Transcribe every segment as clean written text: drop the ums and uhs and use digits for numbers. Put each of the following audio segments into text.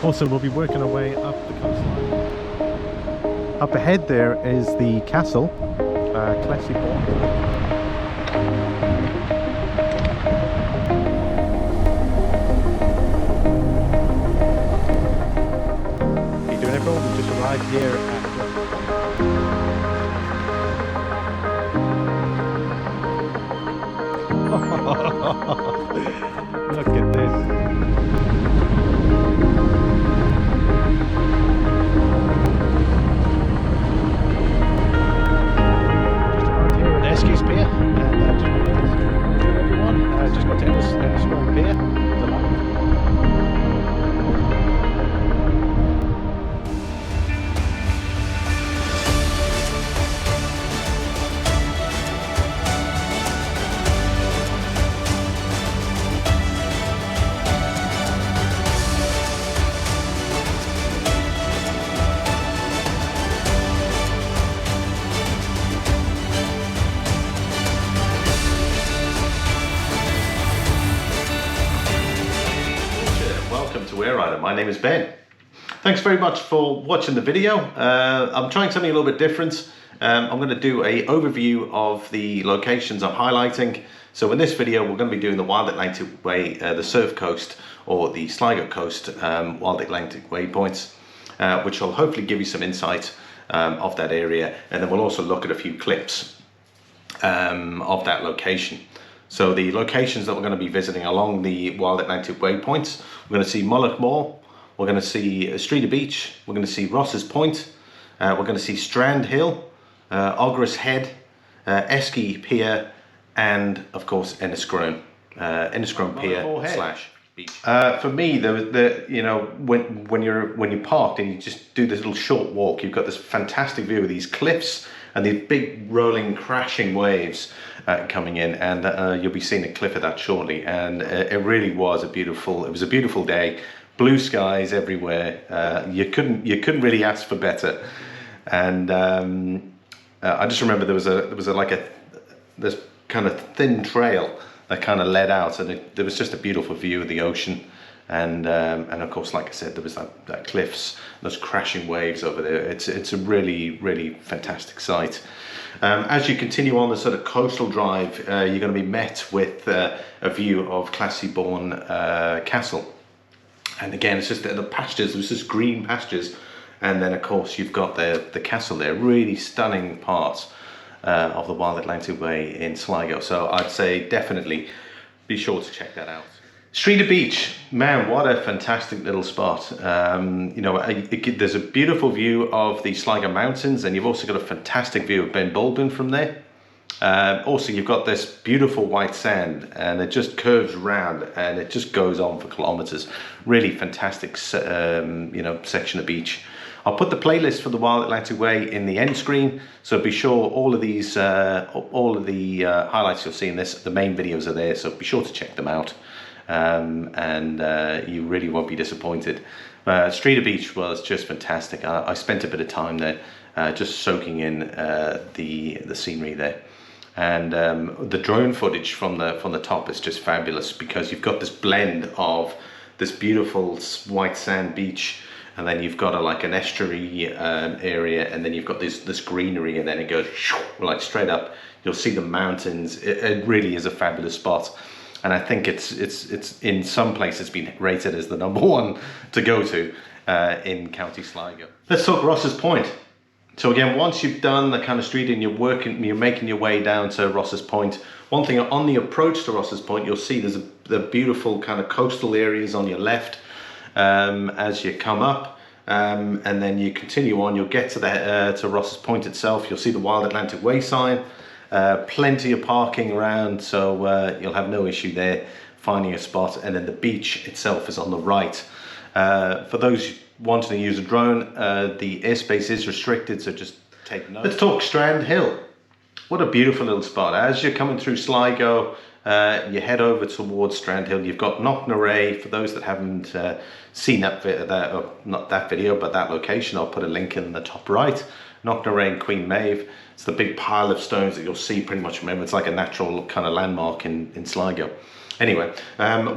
Also, we'll be working our way up the coastline. Up ahead there is the castle, Clessie. We just arrived here at look at this. Just arrived here at Easky Pier and just wanted to everyone. Just got to Enniscrone Pier. To Éire Ireland. My name is Ben. Thanks very much for watching the video. I'm trying something a little bit different. I'm going to do an overview of the locations I'm highlighting. So in this video we're going to be doing the Wild Atlantic Way, the Surf Coast or the Sligo Coast Wild Atlantic waypoints, which will hopefully give you some insight of that area, and then we'll also look at a few clips of that location. So the locations that we're going to be visiting along the Wild Atlantic waypoints, we're going to see Mullaghmore, we're going to see Streedagh Beach, we're going to see Ross's Point, we're going to see Strandhill, Aughris Head, Easky Pier, and of course Enniscrone, Enniscrone Pier slash beach. For me, when you're parked and you just do this little short walk, you've got this fantastic view of these cliffs and these big rolling crashing waves coming in, and you'll be seeing a clip of that shortly. And it really was a beautiful day, blue skies everywhere. You couldn't really ask for better. And I just remember there was this kind of thin trail that kind of led out, and there was just a beautiful view of the ocean. And of course, like I said, there was that cliffs, those crashing waves over there. It's a really fantastic sight. As you continue on the sort of coastal drive, you're going to be met with a view of Clessie Castle. And again, it's just the pastures. There's just green pastures, and then of course you've got the castle there. Really stunning part of the Wild Atlantic Way in Sligo. So I'd say definitely be sure to check that out. Streedagh Beach, man, what a fantastic little spot. There's a beautiful view of the Sligo Mountains, and you've also got a fantastic view of Ben Bulben from there. Also, you've got this beautiful white sand, and it just curves around, and it just goes on for kilometers. Really fantastic, section of beach. I'll put the playlist for the Wild Atlantic Way in the end screen, so be sure all of the highlights you'll see in this, the main videos are there, so be sure to check them out. You really won't be disappointed. Streedagh Beach was just fantastic. I spent a bit of time there, just soaking in the scenery there, and the drone footage from the top is just fabulous, because you've got this blend of this beautiful white sand beach, and then you've got an estuary area, and then you've got this greenery, and then it goes like straight up. You'll see the mountains. It really is a fabulous spot. And I think it's in some places been rated as the #1 to go to in County Sligo. Let's talk Ross's Point. So again, once you've done the kind of street and you're making your way down to Ross's Point, one thing on the approach to Ross's Point, you'll see there's the beautiful kind of coastal areas on your left as you come up, and then you continue on. You'll get to Ross's Point itself. You'll see the Wild Atlantic Way sign. Plenty of parking around, so you'll have no issue there finding a spot. And then the beach itself is on the right. For those wanting to use a drone, the airspace is restricted, so just take note. Let's talk Strandhill. What a beautiful little spot. As you're coming through Sligo, you head over towards Strandhill. You've got Knocknarea. For those that haven't seen not that video, but that location, I'll put a link in the top right. Knocknarea and Queen Maeve. It's the big pile of stones that you'll see pretty much from everywhere. It's like a natural kind of landmark in Sligo. Anyway,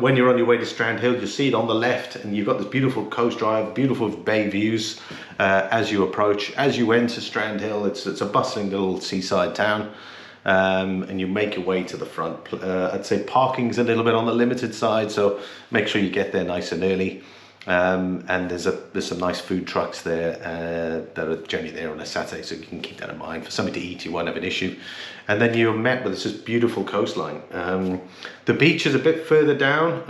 when you're on your way to Strandhill, you'll see it on the left, and you've got this beautiful coast drive, beautiful bay views as you approach. As you enter Strandhill, it's a bustling little seaside town, and you make your way to the front. I'd say parking's a little bit on the limited side, so make sure you get there nice and early. And there's some nice food trucks there that are generally there on a Saturday, so you can keep that in mind. For something to eat, you won't have an issue. And then you're met with this beautiful coastline. The beach is a bit further down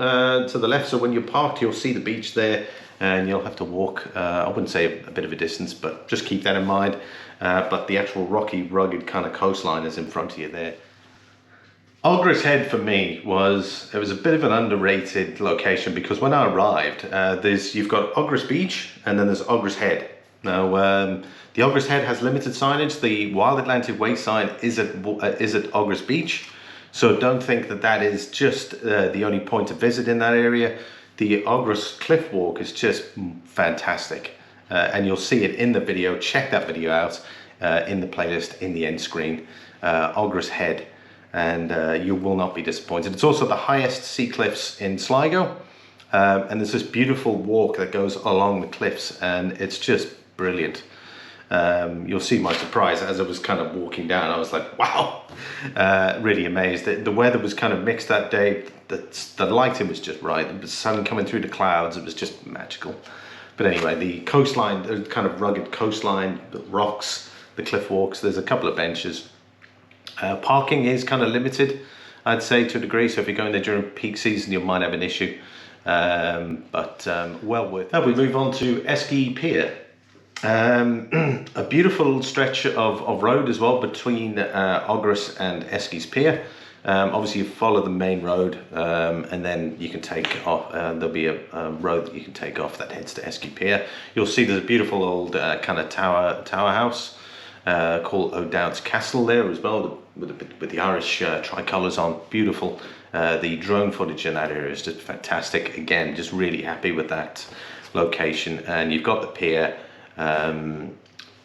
to the left, so when you're parked, you'll see the beach there, and you'll have to walk, I wouldn't say a bit of a distance, but just keep that in mind. But the actual rocky, rugged kind of coastline is in front of you there. Aughris Head for me was a bit of an underrated location, because when I arrived, you've got Aughris Beach and then there's Aughris Head. Now the Aughris Head has limited signage. The Wild Atlantic Way sign is at Aughris Beach, so don't think that is just the only point to visit in that area. The Aughris Cliff Walk is just fantastic, and you'll see it in the video. Check that video out in the playlist in the end screen. Aughris Head. And you will not be disappointed. It's also the highest sea cliffs in Sligo, and there's this beautiful walk that goes along the cliffs, and it's just brilliant. You'll see my surprise as I was kind of walking down. I was like, wow, really amazed. The weather was kind of mixed that day. The lighting was just right. The sun coming through the clouds, it was just magical. But anyway, the coastline, the kind of rugged coastline, the rocks, the cliff walks, there's a couple of benches. Parking is kind of limited, I'd say, to a degree, so if you're going there during peak season, you might have an issue, but well worth it. Now we move on to Easky Pier. A beautiful stretch of road as well between Aughris and Easky Pier. Obviously you follow the main road, and then you can take off, there'll be a road that you can take off that heads to Easky Pier. You'll see there's a beautiful old kind of tower house called O'Dowd's Castle there as well, with the Irish tricolours on. Beautiful. The drone footage in that area is just fantastic. Again, just really happy with that location. And you've got the pier.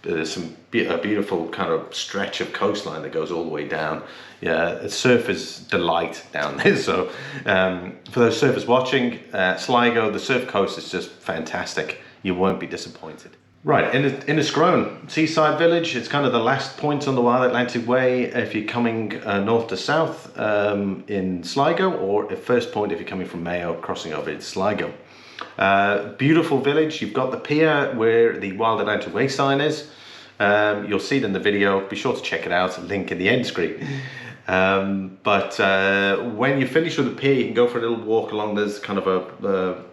There's a beautiful kind of stretch of coastline that goes all the way down. Yeah, a surfer's delight down there. So for those surfers watching, Sligo, the surf coast is just fantastic. You won't be disappointed. Right, Enniscrone, seaside village. It's kind of the last point on the Wild Atlantic Way if you're coming north to south in Sligo, or at first point if you're coming from Mayo, crossing over into Sligo. Beautiful village. You've got the pier where the Wild Atlantic Way sign is. You'll see it in the video. Be sure to check it out. Link in the end screen. But when you finish with the pier, you can go for a little walk along. There's kind of a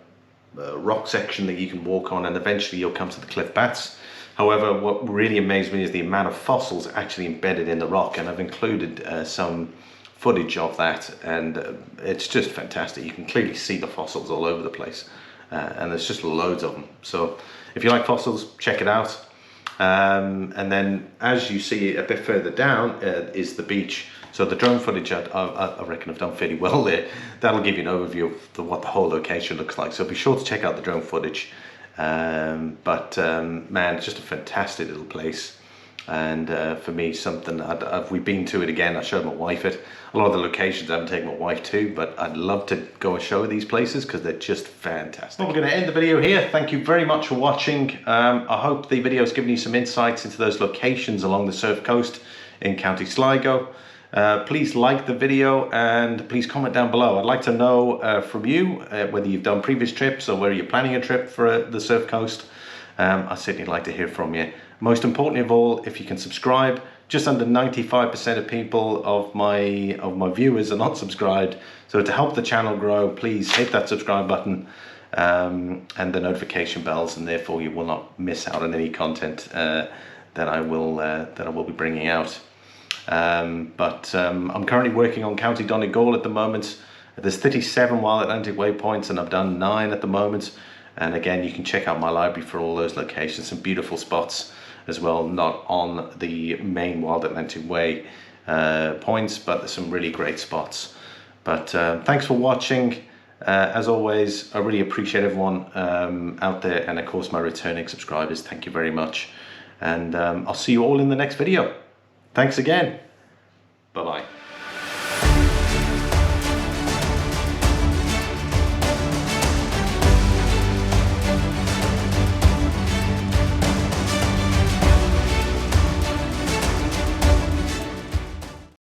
rock section that you can walk on, and eventually you'll come to the cliff bats. However, what really amazed me is the amount of fossils actually embedded in the rock, and I've included some footage of that, and it's just fantastic. You can clearly see the fossils all over the place, and there's just loads of them. So if you like fossils, check it out. And then as you see a bit further down is the beach. So the drone footage, I reckon I've done fairly well there. That'll give you an overview of what the whole location looks like. So be sure to check out the drone footage. Man, it's just a fantastic little place. And for me, something we've been to it again. I showed my wife it. A lot of the locations I haven't taken my wife to, but I'd love to go and show these places because they're just fantastic. Well, we're going to end the video here. Thank you very much for watching. I hope the video has given you some insights into those locations along the Surf Coast in County Sligo. Please like the video and please comment down below. I'd like to know from you whether you've done previous trips or whether you're planning a trip for the Surf Coast. I'd certainly like to hear from you. Most importantly of all, if you can subscribe. Just under 95% of people of my viewers are not subscribed. So to help the channel grow, please hit that subscribe button and the notification bells, and therefore you will not miss out on any content that I will be bringing out. I'm currently working on County Donegal at the moment. There's 37 Wild Atlantic waypoints and I've done 9 at the moment. And again, you can check out my library for all those locations, some beautiful spots as well, not on the main Wild Atlantic Way points, but there's some really great spots. But thanks for watching. As always, I really appreciate everyone out there, and of course my returning subscribers. Thank you very much. And I'll see you all in the next video. Thanks again. Bye-bye.